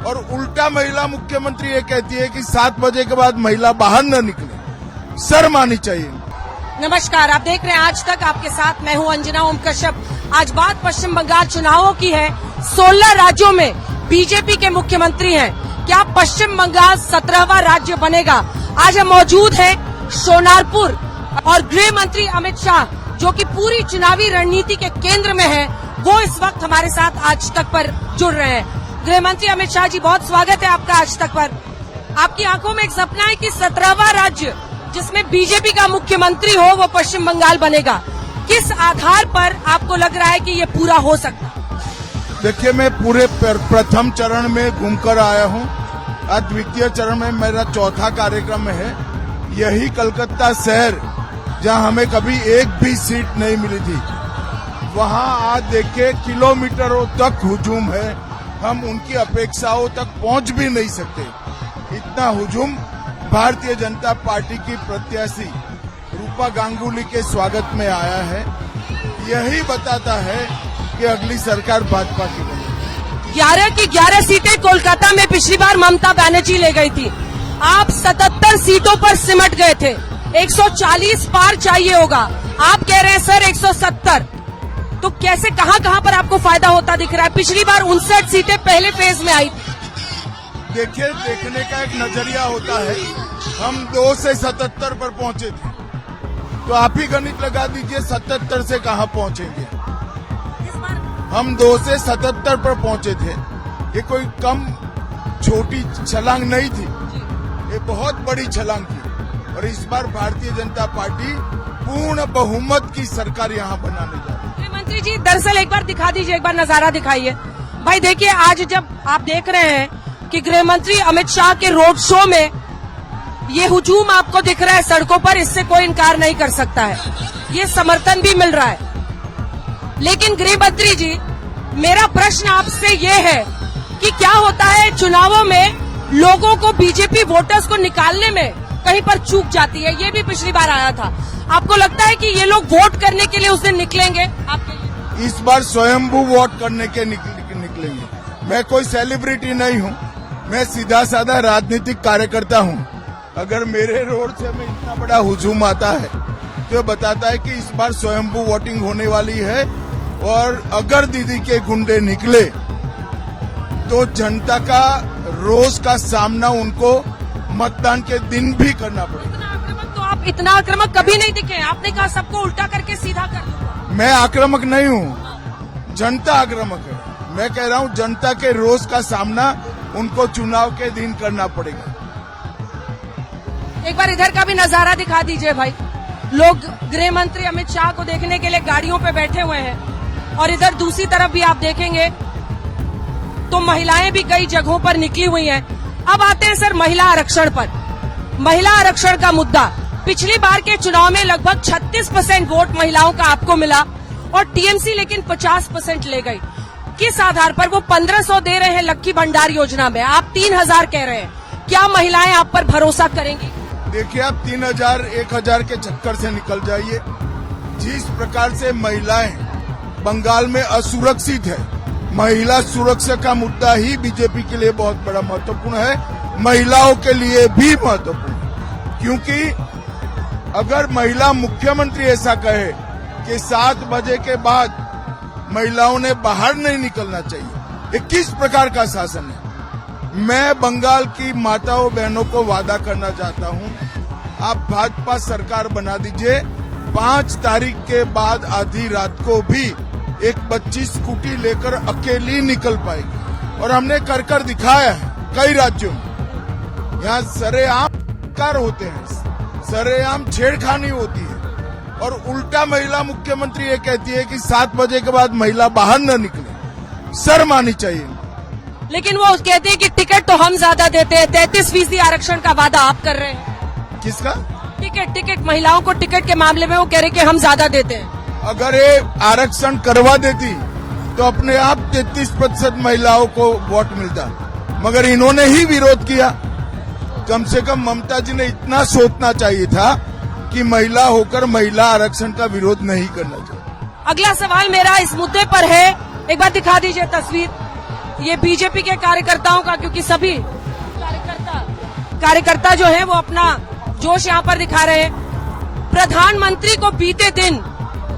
और उल्टा महिला मुख्यमंत्री ये कहती है कि 7 बजे के बाद महिला बाहर न निकले। शर्म आनी चाहिए। नमस्कार, आप देख रहे हैं आज तक, आपके साथ मैं हूं अंजना ओम कश्यप। आज बात पश्चिम बंगाल चुनावों की है। 16 राज्यों में बीजेपी के मुख्यमंत्री हैं। क्या पश्चिम बंगाल 17वां राज्य बनेगा? आज हम मौजूद हैं सोनारपुर और गृह मंत्री अमित शाह, जो कि पूरी चुनावी रणनीति के केंद्र में है, वो इस वक्त हमारे साथ आज तक पर जुड़ रहे हैं। गृह मंत्री अमित शाह जी, बहुत स्वागत है आपका आज तक पर। आपकी आंखों में एक सपना है कि 17वां राज्य जिसमें बीजेपी का मुख्यमंत्री हो वो पश्चिम बंगाल बनेगा। किस आधार पर आपको लग रहा है कि ये पूरा हो सकता? देखिए, मैं पूरे प्रथम चरण में घूमकर आया हूँ। आज द्वितीय चरण में मेरा चौथा कार्यक्रम है। यही कलकत्ता शहर जहाँ हमें कभी एक भी सीट नहीं मिली थी, वहाँ आज देखिए किलोमीटरों तक हुजूम है। हम उनकी अपेक्षाओं तक पहुँच भी नहीं सकते। इतना हुजूम भारतीय जनता पार्टी की प्रत्याशी रूपा गांगुली के स्वागत में आया है। यही बताता है कि अगली सरकार भाजपा की बनेगी। 11 की 11 सीटें कोलकाता में पिछली बार ममता बनर्जी ले गई थी। आप 77 सीटों पर सिमट गए थे। 140 पार चाहिए होगा, आप कह रहे हैं सर 170। तो कैसे, कहां पर आपको फायदा होता दिख रहा है? पिछली बार 59 सीटें पहले फेज में आई थी। देखिए, देखने का एक नजरिया होता है। हम 2 से 77 पर पहुंचे थे, तो आप ही गणित लगा दीजिए 77 से कहां पहुंचेंगे। हम 2 से 77 पर पहुंचे थे। ये कोई कम छोटी छलांग नहीं थी, ये बहुत बड़ी छलांग थी। और इस बार भारतीय जनता पार्टी पूर्ण बहुमत की सरकार यहाँ बनाने जा रही है। मंत्री जी, दरअसल एक बार दिखा दीजिए, एक बार नजारा दिखाइए। भाई देखिए, आज जब आप देख रहे हैं कि गृह मंत्री अमित शाह के रोड शो में ये हुजूम आपको दिख रहा है सड़कों पर, इससे कोई इनकार नहीं कर सकता है। ये समर्थन भी मिल रहा है। लेकिन गृह मंत्री जी, मेरा प्रश्न आपसे ये है कि क्या होता है चुनावों में लोगों को, बीजेपी वोटर्स को निकालने में कहीं पर चूक जाती है। ये भी पिछली बार आया था। आपको लगता है कि ये लोग वोट करने के लिए उस दिन निकलेंगे आपके लिए? इस बार स्वयंभू वोट करने के निकलेंगे। मैं कोई सेलिब्रिटी नहीं हूँ, मैं सीधा साधा राजनीतिक कार्यकर्ता हूँ। अगर मेरे रोड से में इतना बड़ा हुजूम आता है तो बताता है कि इस बार स्वयंभू वोटिंग होने वाली है। और अगर दीदी के गुंडे निकले तो जनता का रोष का सामना उनको मतदान के दिन भी करना पड़ेगा। तो आप इतना आक्रामक कभी नहीं दिखे। आपने कहा सबको उल्टा करके सीधा कर दूंगा। मैं आक्रामक नहीं हूँ, जनता आक्रामक है। मैं कह रहा हूँ जनता के रोष का सामना उनको चुनाव के दिन करना पड़ेगा। एक बार इधर का भी नजारा दिखा दीजिए भाई। लोग गृह मंत्री अमित शाह को देखने के लिए गाड़ियों पे बैठे हुए हैं, और इधर दूसरी तरफ भी आप देखेंगे तो महिलाएं भी कई जगहों पर निकली हुई हैं। अब आते हैं सर महिला आरक्षण पर। महिला आरक्षण का मुद्दा, पिछली बार के चुनाव में लगभग 36% वोट महिलाओं का आपको मिला और टीएमसी लेकिन 50% ले गई। किस आधार पर? वो 1500 दे रहे हैं लक्की भंडार योजना में, आप 3000 कह रहे हैं। क्या महिलाएं आप पर भरोसा करेंगी? देखिए, आप 3000 1000 के चक्कर से निकल जाइए। जिस प्रकार से महिलाएं बंगाल में असुरक्षित है, महिला सुरक्षा का मुद्दा ही बीजेपी के लिए बहुत बड़ा महत्वपूर्ण है, महिलाओं के लिए भी महत्वपूर्ण है। क्योंकि अगर महिला मुख्यमंत्री ऐसा कहे कि 7 बजे के बाद महिलाओं ने बाहर नहीं निकलना चाहिए, ये किस प्रकार का शासन है? मैं बंगाल की माताओं बहनों को वादा करना चाहता हूं, आप भाजपा सरकार बना दीजिए। 5 तारीख के बाद आधी रात को भी एक बच्ची स्कूटी लेकर अकेली निकल पाएगी। और हमने कर दिखाया है कई राज्यों में। यहाँ सरेआम कार होते हैं, सरेआम छेड़खानी होती है, और उल्टा महिला मुख्यमंत्री ये कहती है कि 7 बजे के बाद महिला बाहर न निकले। शर्म आनी चाहिए। लेकिन वो कहते हैं कि टिकट तो हम ज्यादा देते हैं। 33% आरक्षण का वादा आप कर रहे हैं। किसका? टिकट महिलाओं को टिकट के मामले में वो कह रहे कि हम ज्यादा देते हैं। अगर ये आरक्षण करवा देती तो अपने आप 33% महिलाओं को वोट मिलता, मगर इन्होंने ही विरोध किया। कम से कम ममता जी ने इतना सोचना चाहिए था कि महिला होकर महिला आरक्षण का विरोध नहीं करना चाहिए। अगला सवाल मेरा इस मुद्दे पर है, एक बार दिखा दीजिए तस्वीर। ये बीजेपी के कार्यकर्ताओं का, क्योंकि सभी कार्यकर्ता जो है वो अपना जोश यहाँ पर दिखा रहे हैं। प्रधानमंत्री को बीते दिन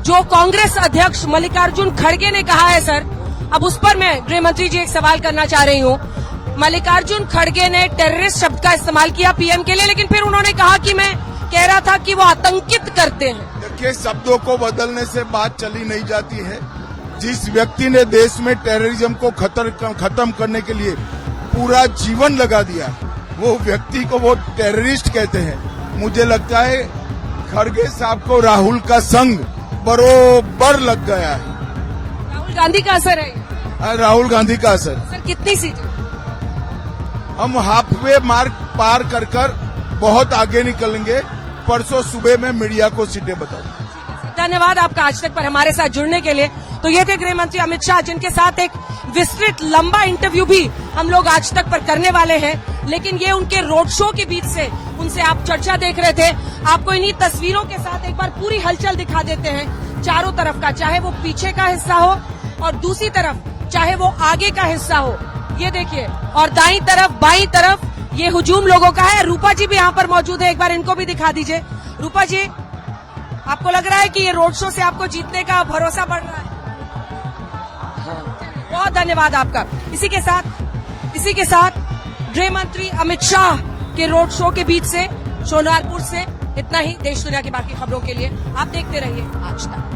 जो कांग्रेस अध्यक्ष मल्लिकार्जुन खड़गे ने कहा है सर, अब उस पर मैं गृह मंत्री जी एक सवाल करना चाह रही हूँ। मल्लिकार्जुन खड़गे ने टेररिस्ट शब्द का इस्तेमाल किया पीएम के लिए, लेकिन फिर उन्होंने कहा कि मैं कह रहा था कि वो आतंकित करते हैं। देखिए, शब्दों को बदलने से बात चली नहीं जाती है। जिस व्यक्ति ने देश में टेररिज्म को खत्म करने के लिए पूरा जीवन लगा दिया, वो व्यक्ति को वो टेररिस्ट कहते हैं। मुझे लगता है खड़गे साहब को राहुल का संग बरोबर लग गया है। राहुल गांधी का असर है। राहुल गांधी का असर। सर कितनी सीटें? हम हाफवे मार्क पार कर बहुत आगे निकलेंगे। परसों सुबह में मीडिया को सीटें बताऊंगा। धन्यवाद आपका आज तक पर हमारे साथ जुड़ने के लिए। तो ये थे गृह मंत्री अमित शाह, जिनके साथ एक विस्तृत लंबा इंटरव्यू भी हम लोग आज तक पर करने वाले हैं, लेकिन ये उनके रोड शो के बीच से उनसे आप चर्चा देख रहे थे। आपको इन्हीं तस्वीरों के साथ एक बार पूरी हलचल दिखा देते हैं चारों तरफ का, चाहे वो पीछे का हिस्सा हो और दूसरी तरफ चाहे वो आगे का हिस्सा हो। ये देखिए, और दाईं तरफ बाईं तरफ ये हुजूम लोगों का है। रूपा जी भी यहाँ पर मौजूद है, एक बार इनको भी दिखा दीजिए। रूपा जी, आपको लग रहा है कि ये रोड शो से आपको जीतने का भरोसा बढ़ रहा है? बहुत धन्यवाद आपका। इसी के साथ गृह मंत्री अमित शाह के रोड शो के बीच से सोनारपुर से इतना ही। देश दुनिया की बाकी खबरों के लिए आप देखते रहिए आज तक।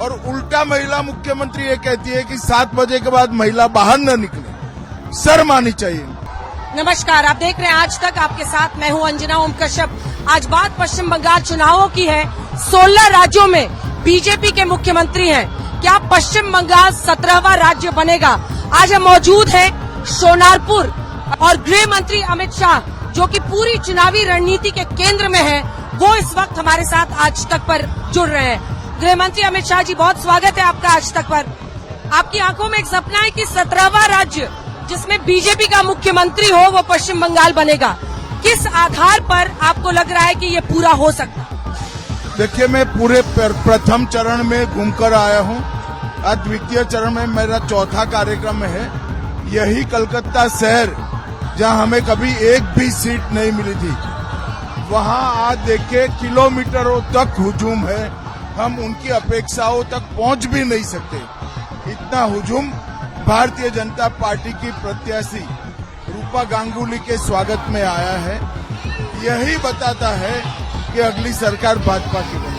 और उल्टा महिला मुख्यमंत्री ये कहती है कि 7 बजे के बाद महिला बाहर न निकले। शर्म आनी चाहिए। नमस्कार, आप देख रहे हैं आज तक, आपके साथ मैं हूं अंजना ओम कश्यप। आज बात पश्चिम बंगाल चुनावों की है। 16 राज्यों में बीजेपी के मुख्यमंत्री हैं। क्या पश्चिम बंगाल 17वां राज्य बनेगा? आज हम मौजूद हैं सोनारपुर और गृह मंत्री अमित शाह, जो कि पूरी चुनावी रणनीति के केंद्र में है, वो इस वक्त हमारे साथ आज तक पर जुड़ रहे हैं। गृह मंत्री अमित शाह जी, बहुत स्वागत है आपका आज तक पर। आपकी आंखों में एक सपना है कि 17वां राज्य जिसमें बीजेपी का मुख्यमंत्री हो वो पश्चिम बंगाल बनेगा। किस आधार पर आपको लग रहा है कि ये पूरा हो सकता है? देखिए, मैं पूरे प्रथम चरण में घूमकर आया हूँ। आज द्वितीय चरण में मेरा चौथा कार्यक्रम है। यही कलकत्ता शहर जहाँ हमें कभी एक भी सीट नहीं मिली थी, वहाँ आज देखिए किलोमीटरों तक हुजूम है। हम उनकी अपेक्षाओं तक पहुंच भी नहीं सकते। इतना हुजूम भारतीय जनता पार्टी की प्रत्याशी रूपा गांगुली के स्वागत में आया है। यही बताता है कि अगली सरकार भाजपा की है।